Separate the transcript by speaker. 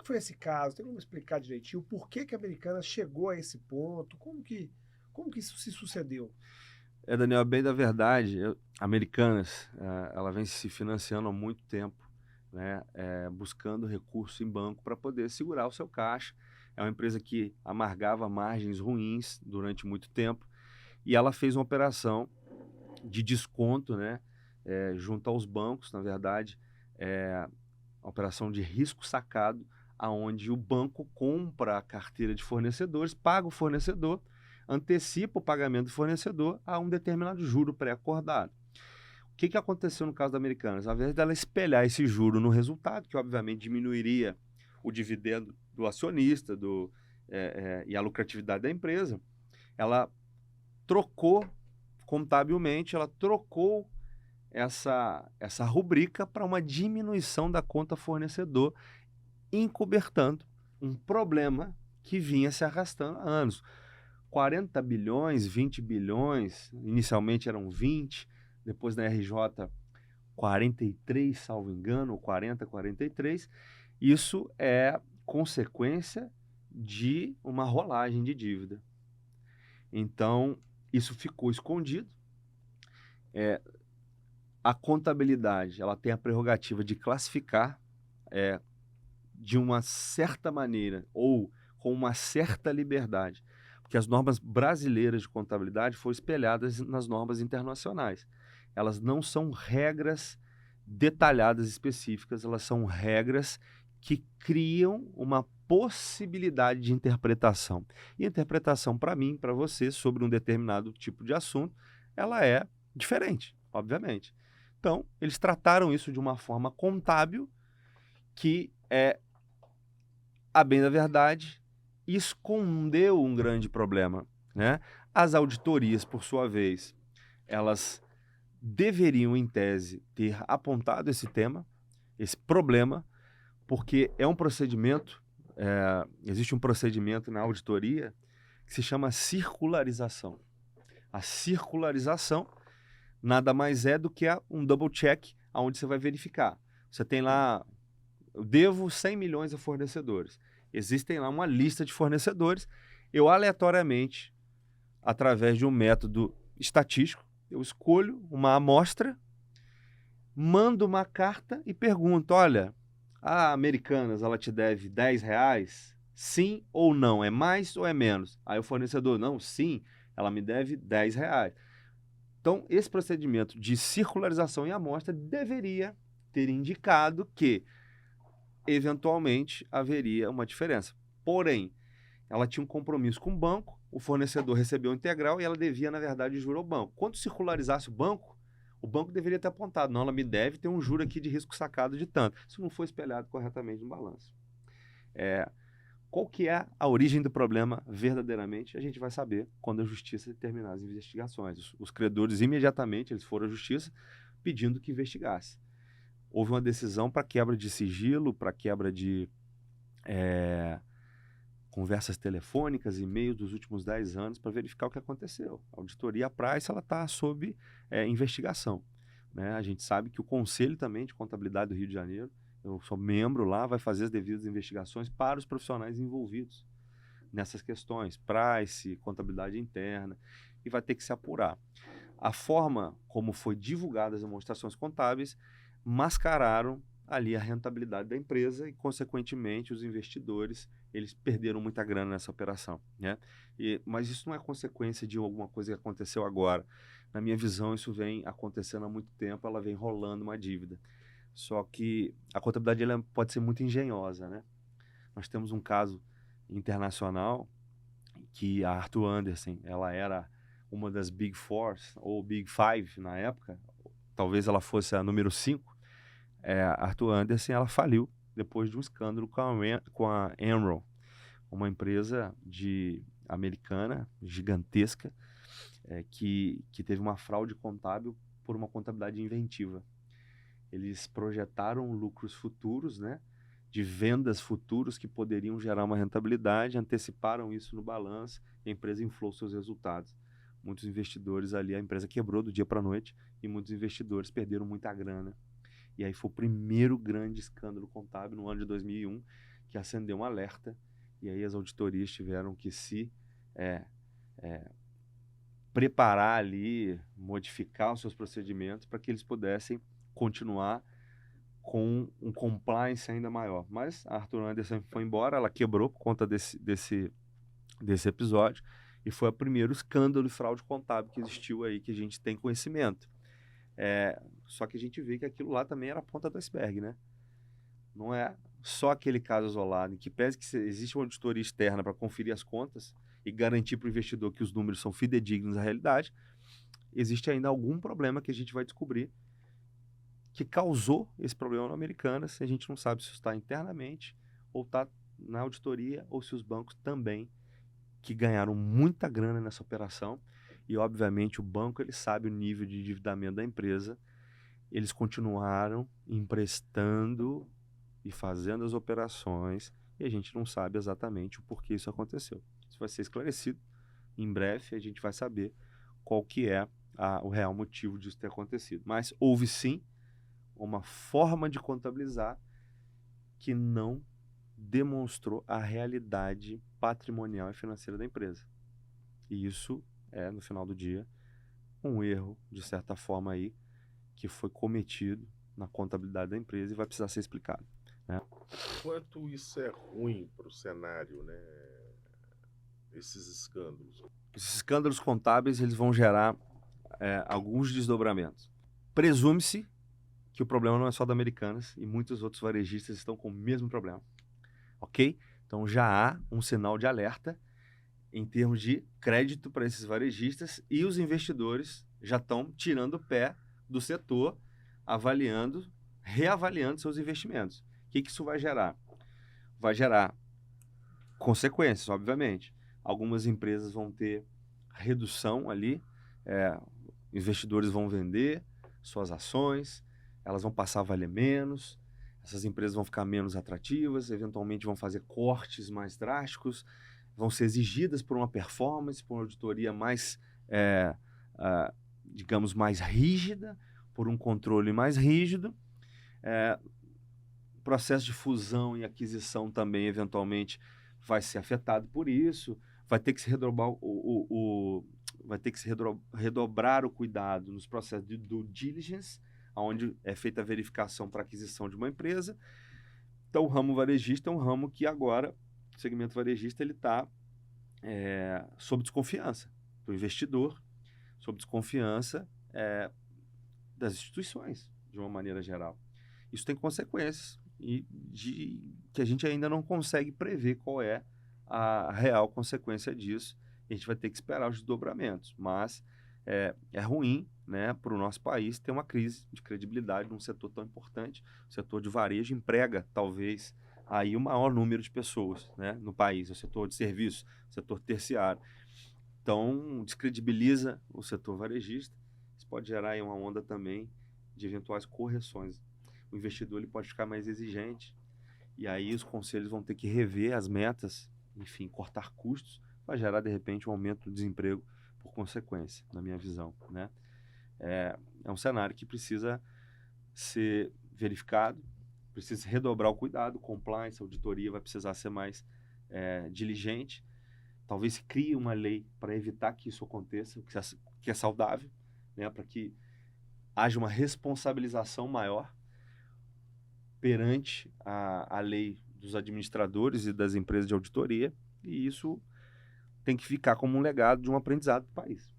Speaker 1: foi esse caso? Tem como explicar direitinho por que que a Americanas chegou a esse ponto? Como que isso se sucedeu?
Speaker 2: Daniel, bem da verdade, Americanas, ela vem se financiando há muito tempo, né, buscando recurso em banco para poder segurar o seu caixa. É uma empresa que amargava margens ruins durante muito tempo e ela fez uma operação de desconto, né, junto aos bancos, na verdade, uma operação de risco sacado, aonde o banco compra a carteira de fornecedores, paga o fornecedor, antecipa o pagamento do fornecedor a um determinado juro pré-acordado. O que aconteceu no caso da Americanas? Ao invés dela espelhar esse juro no resultado, que obviamente diminuiria o dividendo do acionista e a lucratividade da empresa, ela trocou contabilmente, ela trocou essa rubrica para uma diminuição da conta fornecedor, encobertando um problema que vinha se arrastando há anos. 40 bilhões, 20 bilhões, inicialmente eram 20, depois na RJ 43, salvo engano, ou 40, 43. Isso é consequência de uma rolagem de dívida. Então, isso ficou escondido. A contabilidade, ela tem a prerrogativa de classificar de uma certa maneira ou com uma certa liberdade, porque as normas brasileiras de contabilidade foram espelhadas nas normas internacionais. Elas não são regras detalhadas específicas, elas são regras que criam uma possibilidade de interpretação. E a interpretação para mim, para você, sobre um determinado tipo de assunto, ela é diferente, obviamente. Então, eles trataram isso de uma forma contábil que a bem da verdade, escondeu um grande problema, né? As auditorias, por sua vez, elas deveriam, em tese, ter apontado esse tema, esse problema, porque é um procedimento, existe um procedimento na auditoria que se chama circularização. A circularização nada mais é do que um double check, onde você vai verificar. Você tem lá, eu devo 100 milhões a fornecedores. Existem lá uma lista de fornecedores. Eu aleatoriamente, através de um método estatístico, eu escolho uma amostra, mando uma carta e pergunto, olha, a Americanas, ela te deve R$ 10? Sim ou não? É mais ou é menos? Aí o fornecedor, não, sim, ela me deve R$ 10. Então, esse procedimento de circularização em amostra deveria ter indicado que eventualmente haveria uma diferença. Porém, ela tinha um compromisso com o banco, o fornecedor recebeu o integral e ela devia, na verdade, juro ao banco. Quando circularizasse o banco deveria ter apontado, não, ela me deve ter um juro aqui de risco sacado de tanto. Isso não foi espelhado corretamente no balanço. Qual que é a origem do problema verdadeiramente? A gente vai saber quando a justiça terminar as investigações. Os credores imediatamente eles foram à justiça pedindo que investigasse. Houve uma decisão para quebra de sigilo, para quebra de conversas telefônicas, e-mails dos últimos 10 anos para verificar o que aconteceu. A auditoria Price está sob investigação. Né? A gente sabe que o Conselho também de Contabilidade do Rio de Janeiro, eu sou membro lá, vai fazer as devidas investigações para os profissionais envolvidos nessas questões, Price, contabilidade interna, e vai ter que se apurar. A forma como foi divulgadas as demonstrações contábeis mascararam ali a rentabilidade da empresa e, consequentemente, os investidores eles perderam muita grana nessa operação, né? Mas isso não é consequência de alguma coisa que aconteceu agora. Na minha visão, isso vem acontecendo há muito tempo, ela vem rolando uma dívida. Só que a contabilidade ela pode ser muito engenhosa, né? Nós temos um caso internacional que a Arthur Andersen, ela era uma das Big Four ou Big Five na época, talvez ela fosse a número 5. A Arthur Andersen, ela faliu depois de um escândalo com a Enron, uma empresa americana gigantesca que teve uma fraude contábil por uma contabilidade inventiva. Eles projetaram lucros futuros, né, de vendas futuros que poderiam gerar uma rentabilidade, anteciparam isso no balanço e a empresa inflou seus resultados. Muitos investidores ali, a empresa quebrou do dia para a noite e muitos investidores perderam muita grana. E aí foi o primeiro grande escândalo contábil no ano de 2001 que acendeu um alerta, e aí as auditorias tiveram que se preparar ali, modificar os seus procedimentos para que eles pudessem continuar com um compliance ainda maior. Mas a Arthur Andersen foi embora, ela quebrou por conta desse episódio, e foi o primeiro escândalo de fraude contábil que existiu aí, que a gente tem conhecimento. Só que a gente vê que aquilo lá também era a ponta do iceberg, né? Não é só aquele caso isolado, em que pese que existe uma auditoria externa para conferir as contas e garantir para o investidor que os números são fidedignos à realidade, existe ainda algum problema que a gente vai descobrir que causou esse problema no Americanas. A gente não sabe se está internamente ou está na auditoria, ou se os bancos também, que ganharam muita grana nessa operação, e obviamente o banco ele sabe o nível de endividamento da empresa, eles continuaram emprestando e fazendo as operações, e a gente não sabe exatamente o porquê isso aconteceu. Isso vai ser esclarecido em breve, a gente vai saber qual que é o real motivo disso ter acontecido. Mas houve sim uma forma de contabilizar que não demonstrou a realidade patrimonial e financeira da empresa. E isso é, no final do dia, um erro, de certa forma, aí, que foi cometido na contabilidade da empresa e vai precisar ser explicado, né?
Speaker 3: Quanto isso é ruim para o cenário, né? Esses escândalos.
Speaker 2: Esses escândalos contábeis eles vão gerar alguns desdobramentos. Presume-se que o problema não é só da Americanas, e muitos outros varejistas estão com o mesmo problema. Ok? Então já há um sinal de alerta em termos de crédito para esses varejistas, e os investidores já estão tirando o pé do setor, reavaliando seus investimentos. O que isso vai gerar? Vai gerar consequências, obviamente. Algumas empresas vão ter redução ali, investidores vão vender suas ações, elas vão passar a valer menos, essas empresas vão ficar menos atrativas, eventualmente vão fazer cortes mais drásticos, vão ser exigidas por uma performance, por uma auditoria mais, digamos, mais rígida, por um controle mais rígido. O processo de fusão e aquisição também, eventualmente, vai ser afetado por isso, vai ter que se redobrar o cuidado nos processos de due diligence, onde é feita a verificação para aquisição de uma empresa. Então, o ramo varejista é um ramo que agora, o segmento varejista, ele está sob desconfiança do investidor, sob desconfiança das instituições, de uma maneira geral. Isso tem consequências que a gente ainda não consegue prever qual é a real consequência disso. A gente vai ter que esperar os desdobramentos, mas é ruim, né, para o nosso país ter uma crise de credibilidade num setor tão importante. O setor de varejo emprega, talvez, aí o maior número de pessoas, né, no país, o setor de serviços, o setor terciário. Então, descredibiliza o setor varejista. Isso pode gerar aí uma onda também de eventuais correções. O investidor ele pode ficar mais exigente, e aí os conselhos vão ter que rever as metas, enfim, cortar custos, vai gerar, de repente, um aumento do desemprego por consequência, na minha visão, né? É um cenário que precisa ser verificado, precisa redobrar o cuidado, compliance, auditoria vai precisar ser mais diligente. Talvez se crie uma lei para evitar que isso aconteça, que é saudável, né? Para que haja uma responsabilização maior perante a lei dos administradores e das empresas de auditoria, e isso tem que ficar como um legado de um aprendizado do país.